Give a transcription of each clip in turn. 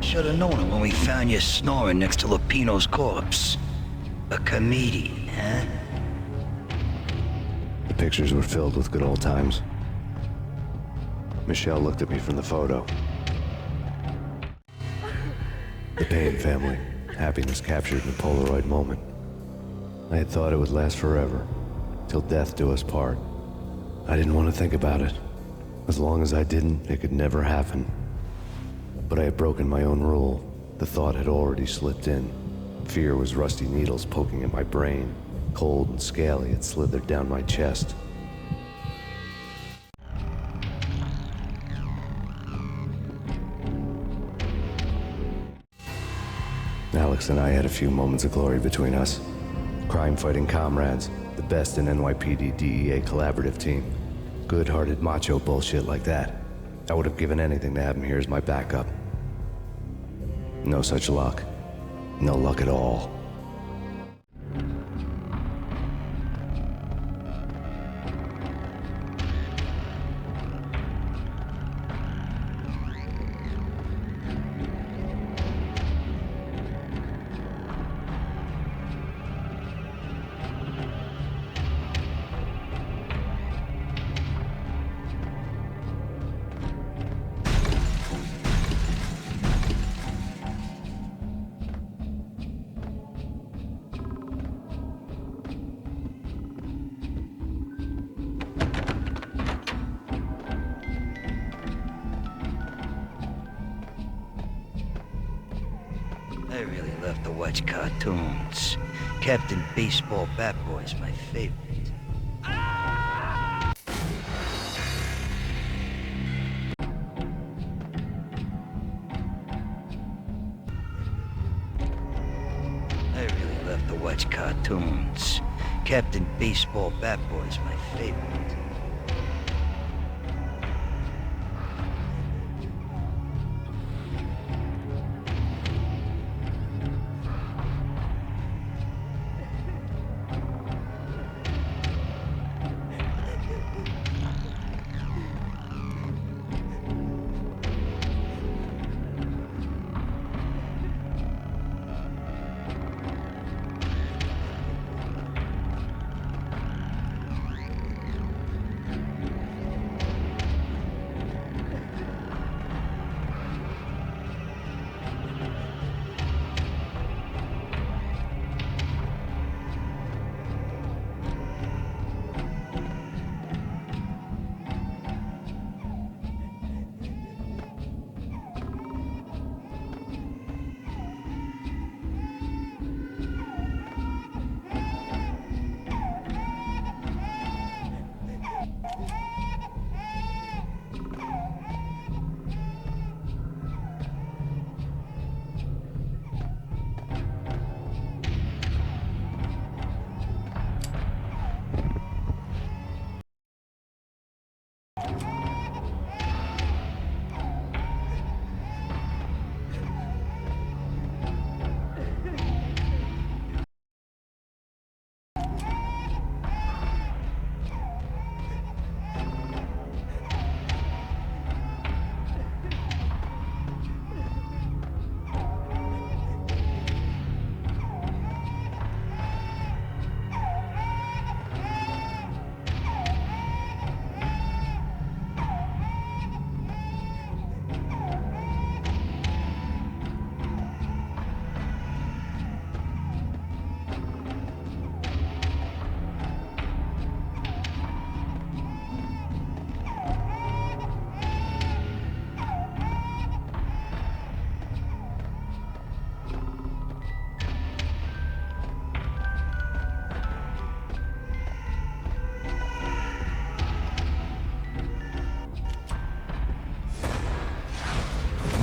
Should have known it when we found you snoring next to Lupino's corpse. A comedian, huh? The pictures were filled with good old times. Michelle looked at me from the photo. The Payne family. Happiness captured in a Polaroid moment. I had thought it would last forever, till death do us part. I didn't want to think about it. As long as I didn't, it could never happen. But I had broken my own rule. The thought had already slipped in. Fear was rusty needles poking at my brain. Cold and scaly, it slithered down my chest. Alex and I had a few moments of glory between us. Crime-fighting comrades, the best in NYPD DEA collaborative team. Good-hearted macho bullshit like that. I would have given anything to have him here as my backup. No such luck. No luck at all. I really love to watch cartoons. Captain Baseball Bat Boy's my favorite. I really love to watch cartoons. Captain Baseball Bat Boy's my favorite.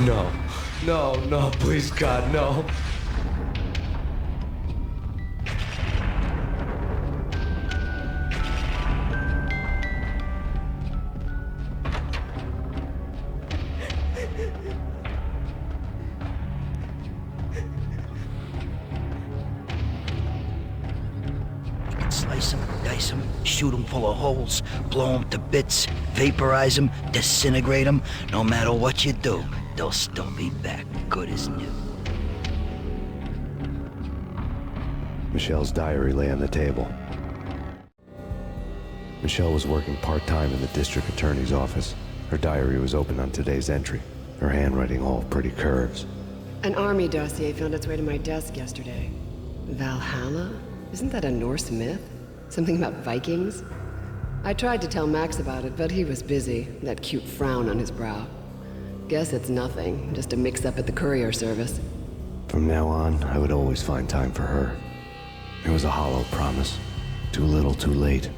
No. No, no, please, God, no. It's slice them, dice them, shoot them full of holes, blow them to bits, vaporize them, disintegrate them. No matter what you do, they'll still be back good as new. Michelle's diary lay on the table. Michelle was working part-time in the district attorney's office. Her diary was open on today's entry, her handwriting all pretty curves. An army dossier found its way to my desk yesterday. Valhalla? Isn't that a Norse myth? Something about Vikings? I tried to tell Max about it, but he was busy, that cute frown on his brow. Guess it's nothing, just a mix-up at the courier service. From now on, I would always find time for her. It was a hollow promise. Too little, too late.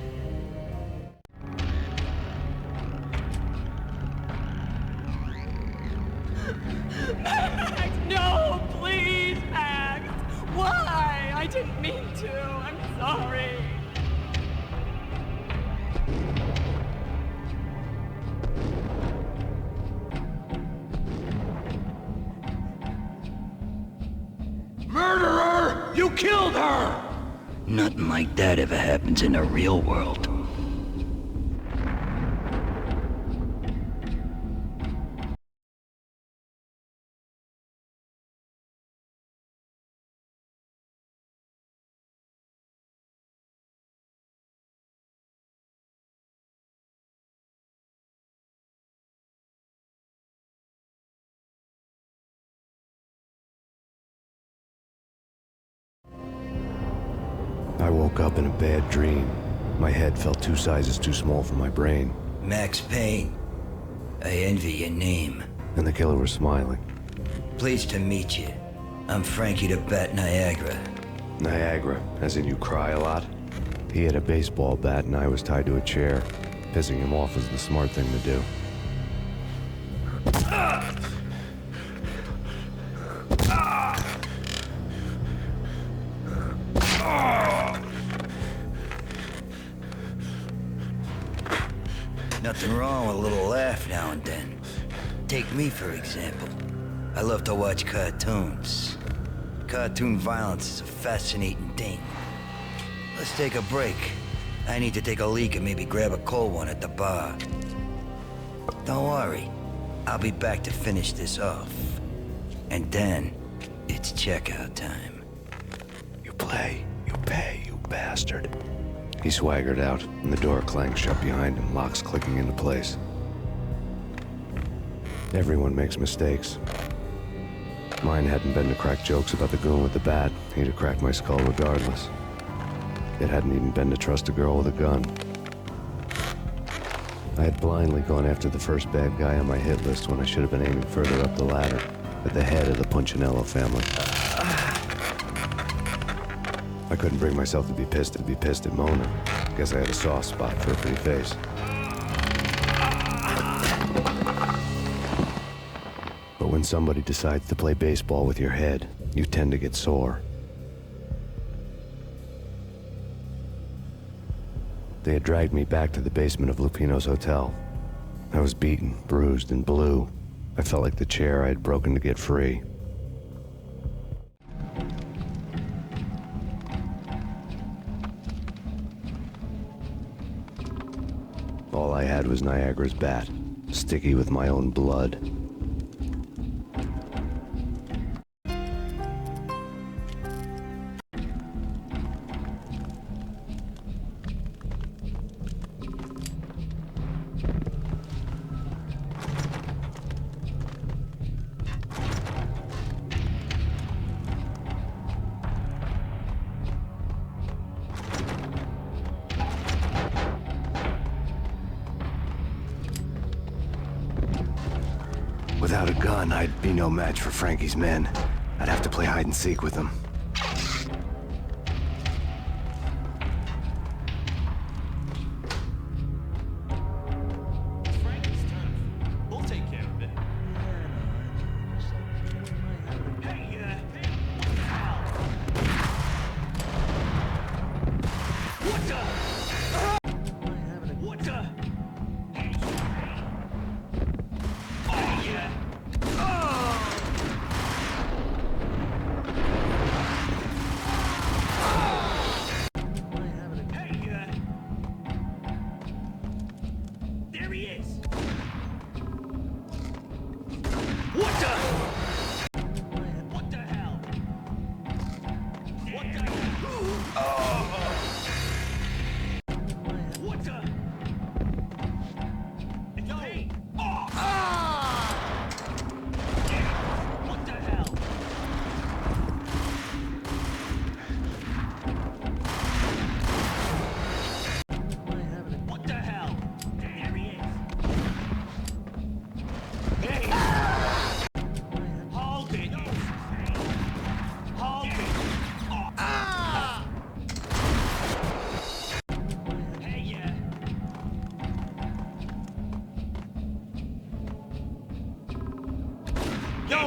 Max, no, please, Max. Why? I didn't mean to. I'm sorry. Murderer! You killed her! Nothing like that ever happens in the real world. I woke up in a bad dream. My head felt 2 sizes too small for my brain. Max Payne. I envy your name. And the killer was smiling. Pleased to meet you. I'm Frankie the Bat Niagara. Niagara, as in you cry a lot? He had a baseball bat and I was tied to a chair. Pissing him off was the smart thing to do. Nothing wrong with a little laugh now and then. Take me, for example. I love to watch cartoons. Cartoon violence is a fascinating thing. Let's take a break. I need to take a leak and maybe grab a cold one at the bar. Don't worry. I'll be back to finish this off. And then, it's checkout time. You play, you pay, you bastard. He swaggered out, and the door clanged shut behind him, locks clicking into place. Everyone makes mistakes. Mine hadn't been to crack jokes about the goon with the bat. He'd have cracked my skull regardless. It hadn't even been to trust a girl with a gun. I had blindly gone after the first bad guy on my hit list when I should have been aiming further up the ladder, at the head of the Punchinello family. I couldn't bring myself to be pissed at Mona. Guess I had a soft spot for a pretty face. But when somebody decides to play baseball with your head, you tend to get sore. They had dragged me back to the basement of Lupino's hotel. I was beaten, bruised, and blue. I felt like the chair I had broken to get free. All I had was Niagara's bat, sticky with my own blood. Without a gun, I'd be no match for Frankie's men. I'd have to play hide and seek with them. Frankie's turn. We'll take care of it. Hey, what the? What the? Oh, yeah.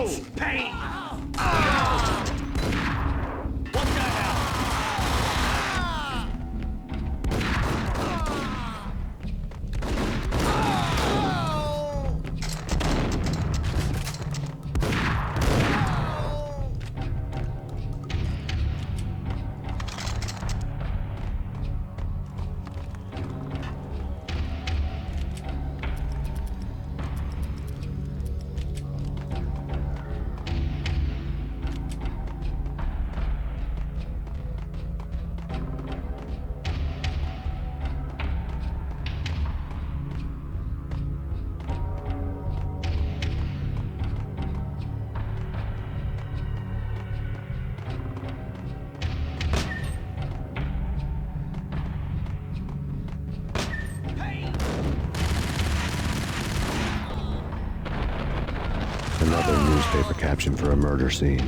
Move, Payne! What the hell? Another newspaper caption for a murder scene.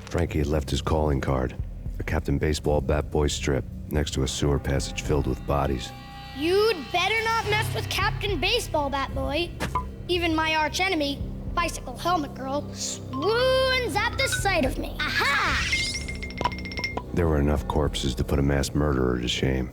Frankie had left his calling card, a Captain Baseball bat boy strip, next to a sewer passage filled with bodies. You'd better not mess with Captain Baseball Bat Boy. Even my archenemy, Bicycle Helmet Girl, swoons at the sight of me. Aha! There were enough corpses to put a mass murderer to shame.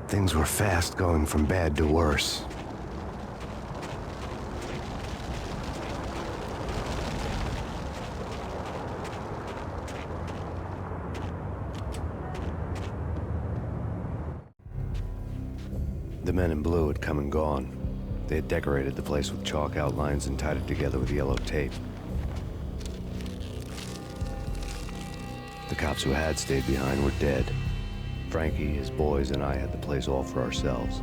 Things were fast going from bad to worse. The men in blue had come and gone. They had decorated the place with chalk outlines and tied it together with yellow tape. The cops who had stayed behind were dead. Frankie, his boys, and I had the place all for ourselves.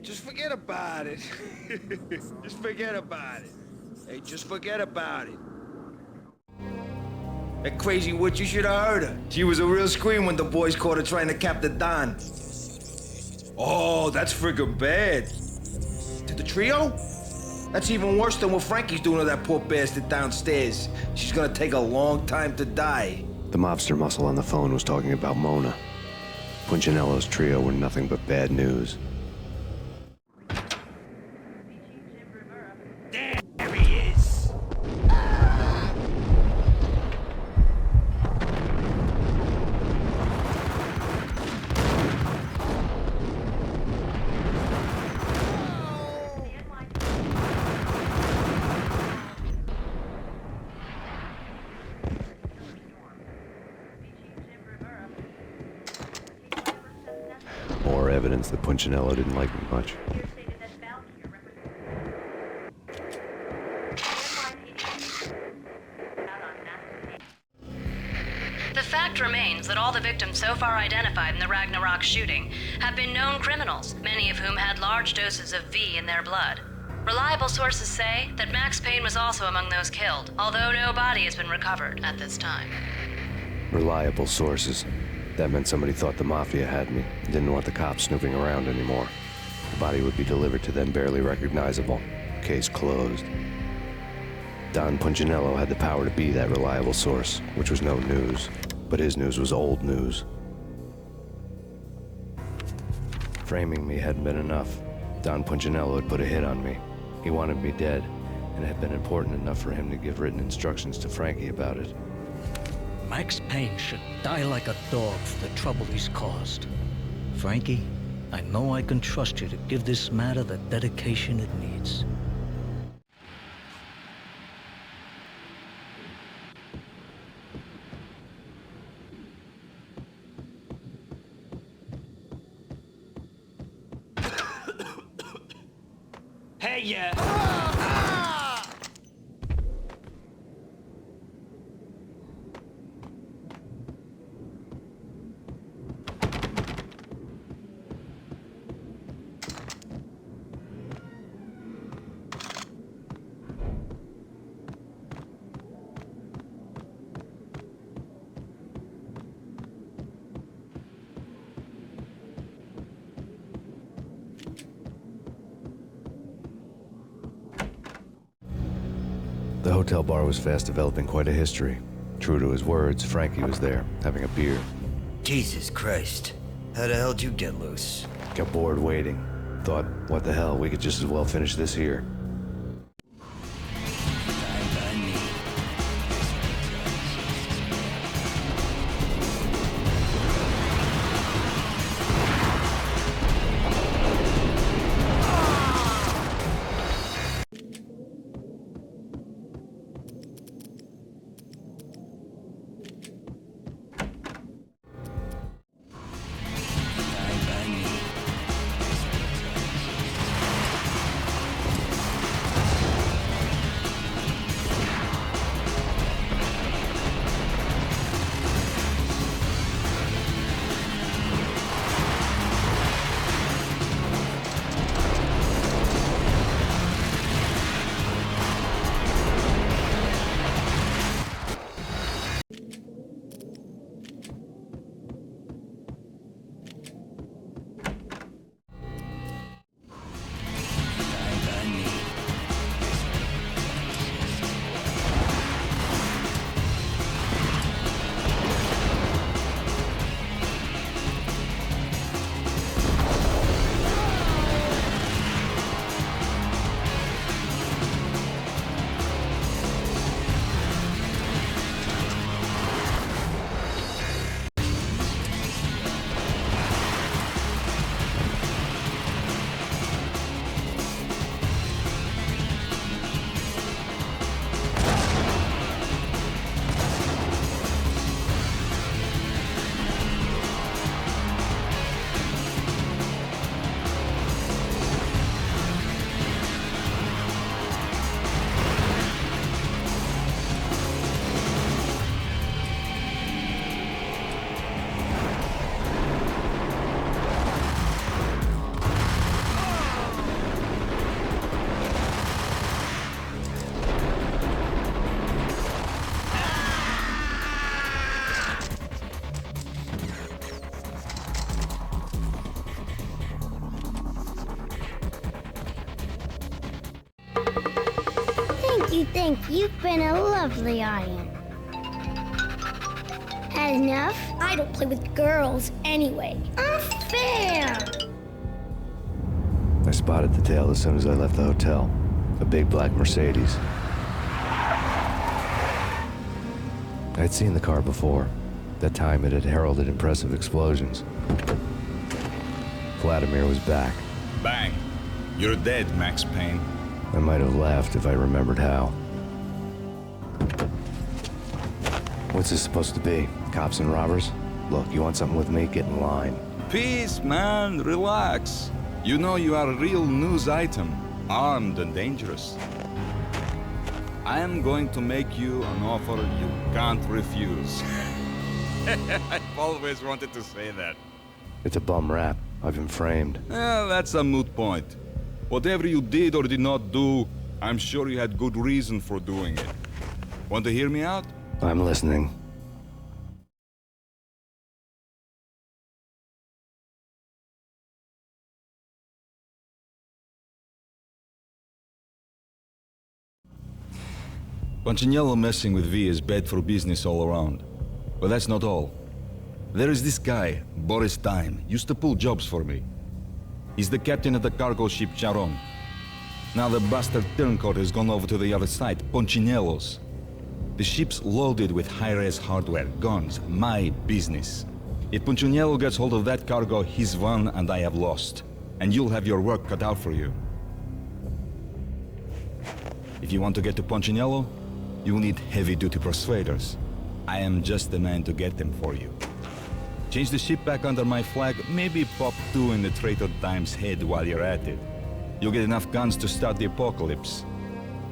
Just forget about it. Just forget about it. Hey, just forget about it. That crazy witch, you should have heard her. She was a real scream when the boys caught her trying to cap the Don. Oh, that's friggin' bad. To the trio? That's even worse than what Frankie's doing to that poor bastard downstairs. She's gonna take a long time to die. The mobster muscle on the phone was talking about Mona. Punchinello's trio were nothing but bad news. There he is. More evidence that Punchinello didn't like me much. The fact remains that all the victims so far identified in the Ragnarok shooting have been known criminals, many of whom had large doses of V in their blood. Reliable sources say that Max Payne was also among those killed, although no body has been recovered at this time. Reliable sources. That meant somebody thought the Mafia had me, and didn't want the cops snooping around anymore. The body would be delivered to them barely recognizable. Case closed. Don Punchinello had the power to be that reliable source, which was no news. But his news was old news. Framing me hadn't been enough. Don Punchinello had put a hit on me. He wanted me dead, and it had been important enough for him to give written instructions to Frankie about it. Max Payne should die like a dog for the trouble he's caused. Frankie, I know I can trust you to give this matter the dedication it needs. Hey, yeah. The hotel bar was fast developing quite a history. True to his words, Frankie was there, having a beer. Jesus Christ. How the hell did you get loose? Got bored waiting. Thought, what the hell, we could just as well finish this here. Fine by me. Fine by me. you think you've been a lovely audience. Had enough? I don't play with girls anyway. Unfair! I spotted the tail as soon as I left the hotel. A big black Mercedes. I'd seen the car before. That time it had heralded impressive explosions. Vladimir was back. Bang! You're dead, Max Payne. I might have laughed if I remembered how. What's this supposed to be? Cops and robbers? Look, you want something with me? Get in line. Peace, man. Relax. You know you are a real news item. Armed and dangerous. I am going to make you an offer you can't refuse. I've always wanted to say that. It's a bum rap. I've been framed. That's a moot point. Whatever you did or did not do, I'm sure you had good reason for doing it. Want to hear me out? I'm listening. Punchinello messing with V is bad for business all around. But that's not all. There is this guy, Boris Time, used to pull jobs for me. He's the captain of the cargo ship Charon. Now the bastard turncoat has gone over to the other side, Punchinello's. The ship's loaded with high-res hardware, guns, my business. If Punchinello gets hold of that cargo, he's won and I have lost. And you'll have your work cut out for you. If you want to get to Punchinello, you will need heavy-duty persuaders. I am just the man to get them for you. Change the ship back under my flag, maybe pop 2 in the traitor Time's head while you're at it. You'll get enough guns to start the apocalypse.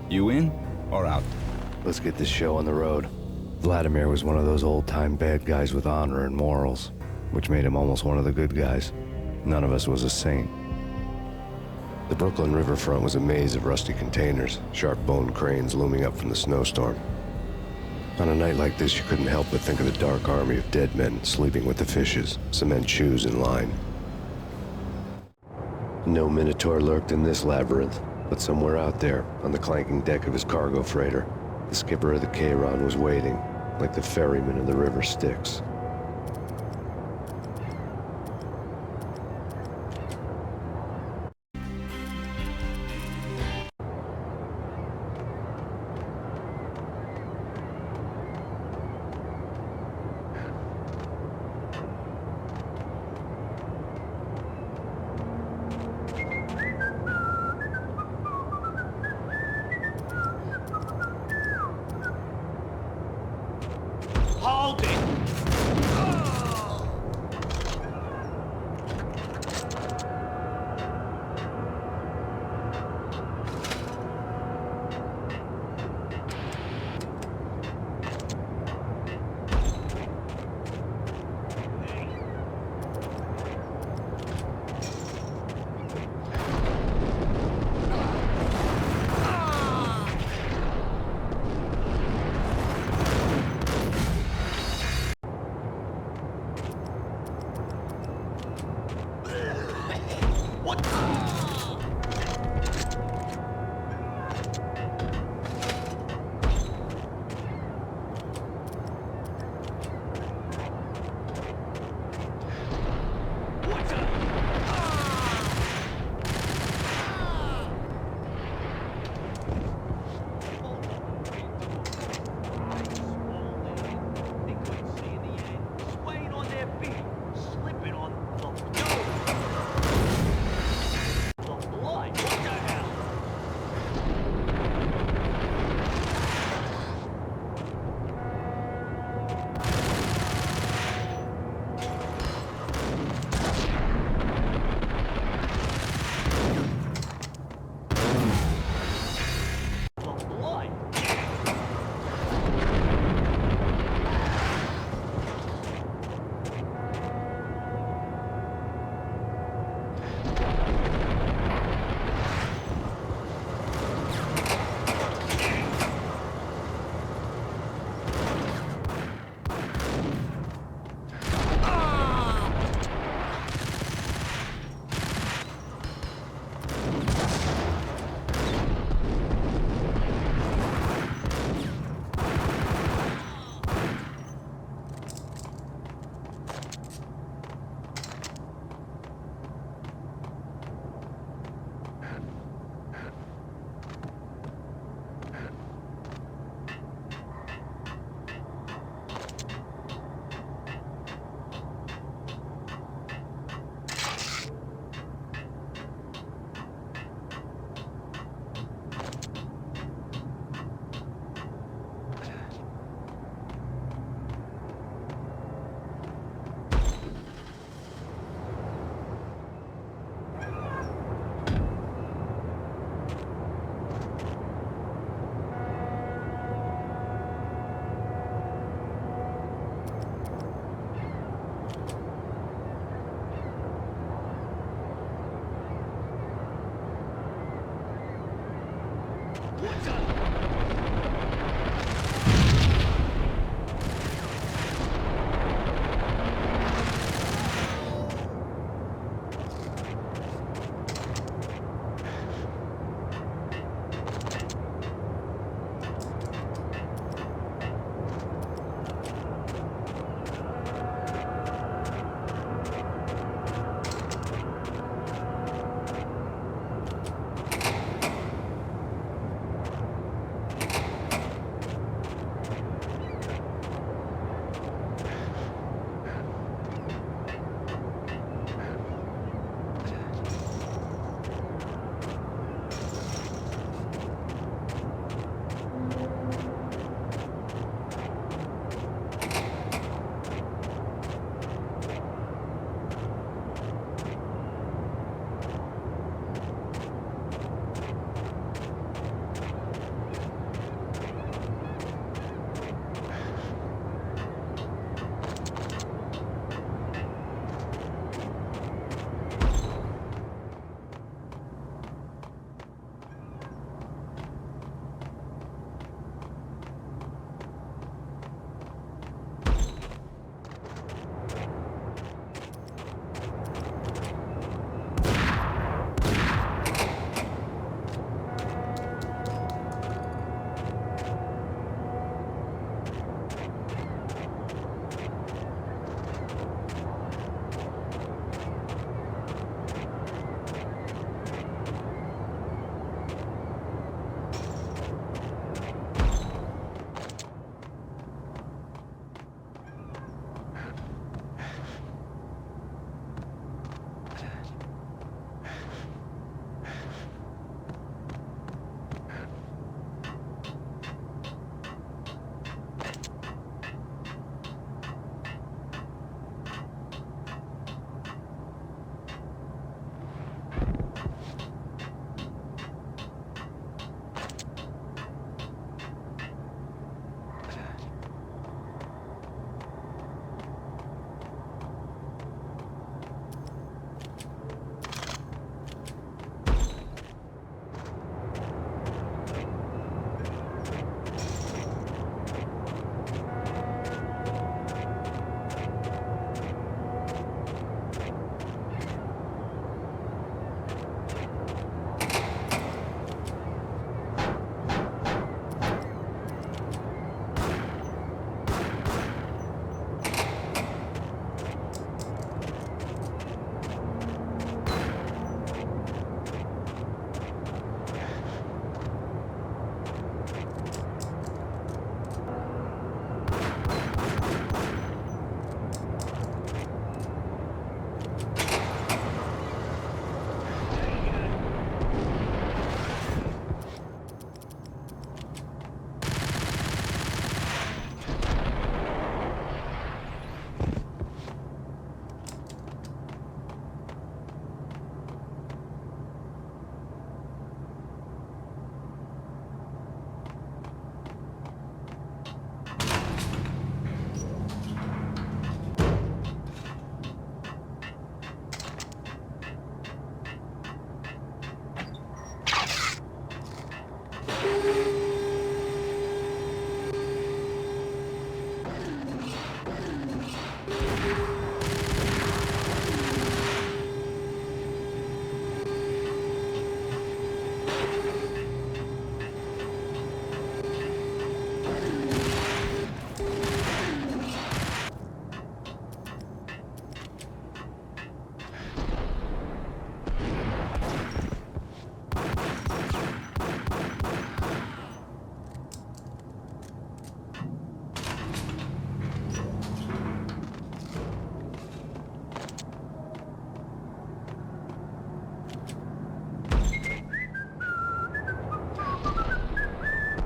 You in or out? Let's get this show on the road. Vladimir was one of those old-time bad guys with honor and morals, which made him almost one of the good guys. None of us was a saint. The Brooklyn riverfront was a maze of rusty containers, sharp-boned cranes looming up from the snowstorm. On a night like this, you couldn't help but think of the dark army of dead men sleeping with the fishes, cement shoes in line. No Minotaur lurked in this labyrinth, but somewhere out there, on the clanking deck of his cargo freighter, the skipper of the Chiron was waiting, like the ferryman of the river Styx. Hold it!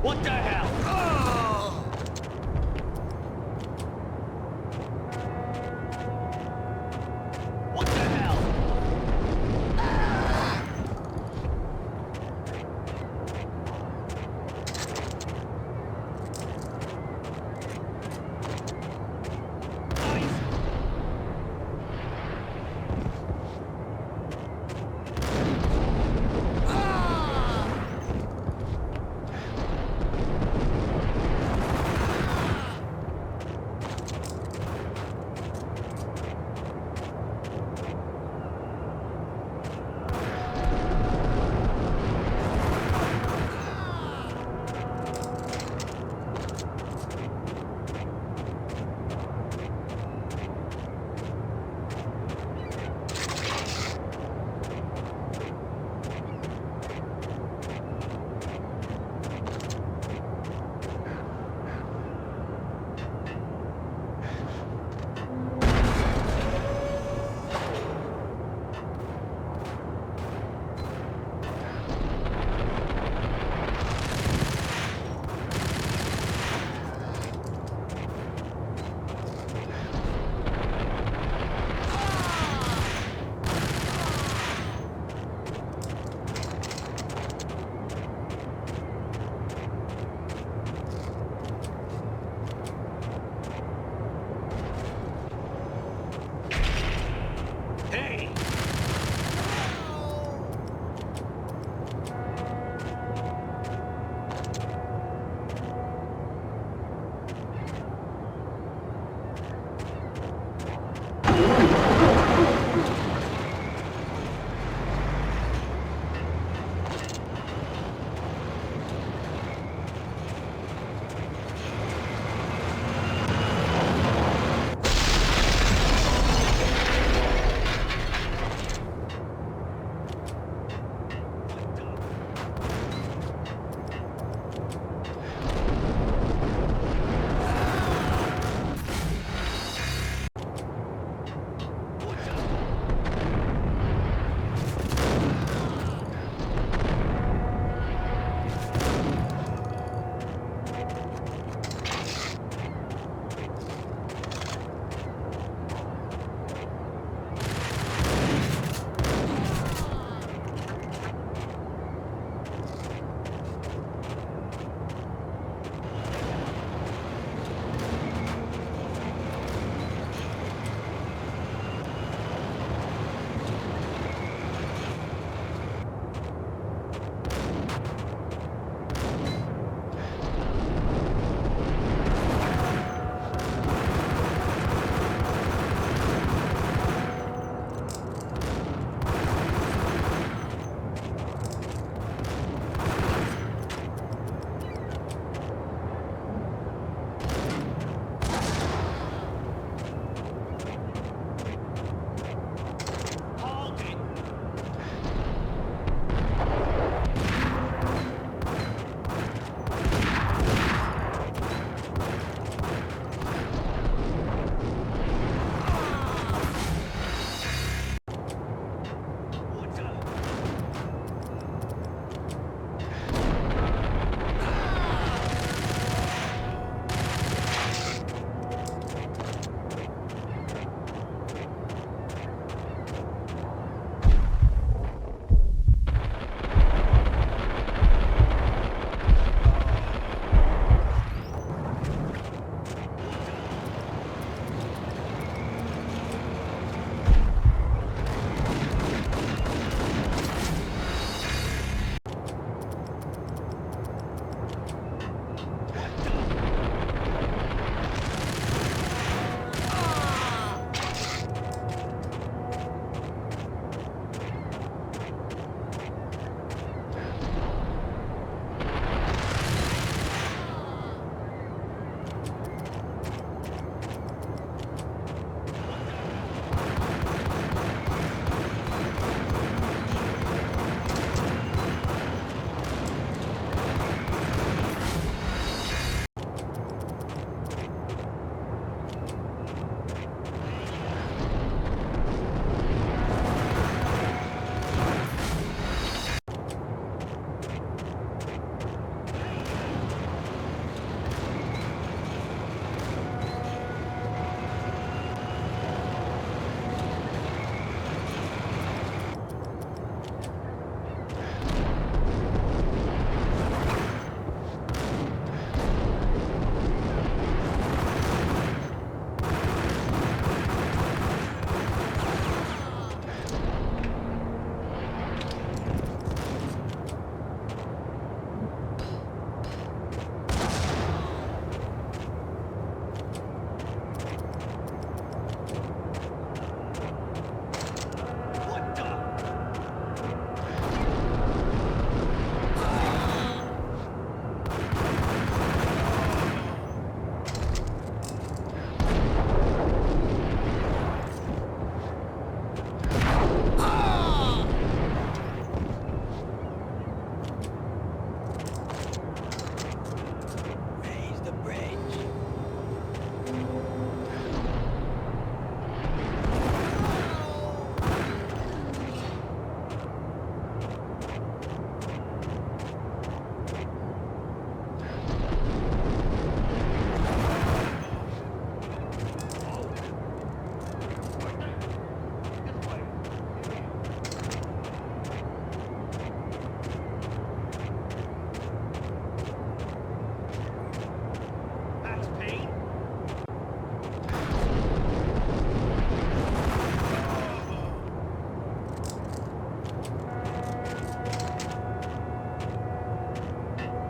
What the hell? What the hell?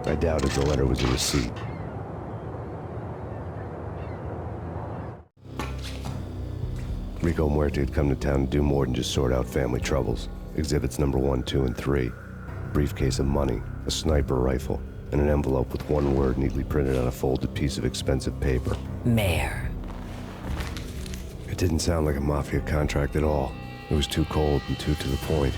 I doubted the letter was a receipt. Rico Muerte had come to town to do more than just sort out family troubles. Exhibits number 1, 2, and 3. A briefcase of money, a sniper rifle, and an envelope with one word neatly printed on a folded piece of expensive paper. Mayor. It didn't sound like a mafia contract at all. It was too cold and too to the point.